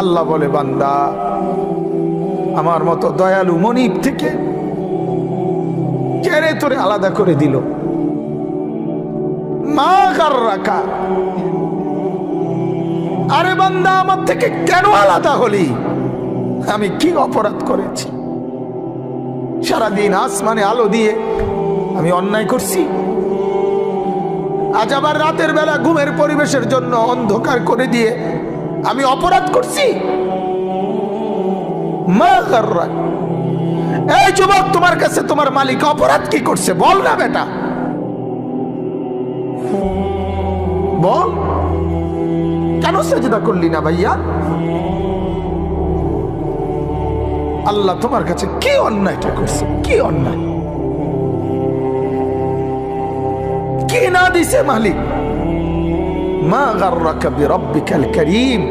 আল্লাহ বলে, বান্দা, আমার মতো দয়ালু মনিব থেকে কেড়ে তোরে আলাদা করে দিল। মা গাররাকা, আরে বান্দা, আমার থেকে কেন আলাদা হলি? আমি কি অপরাধ করেছি? সারাদিন আসমানে আলো দিয়ে আমি অন্যায় করছি? আজ আবার রাতের বেলা ঘুমের পরিবেশের জন্য অন্ধকার করে দিয়ে আমি অপরাধ করছি? মা গাররাক, এই যুবক, তোমার কাছে তোমার মালিক অপরাধ কি করছে বল না বেটা, বল। কেন সেজদা করলি না ভাইয়া? আল্লাহ তোমার কাছে কি অন্যায়টা করছে? কি অন্যায়, কি না দিছে মালিক? মা গাররাকা বিরব্বিকাল কারীম।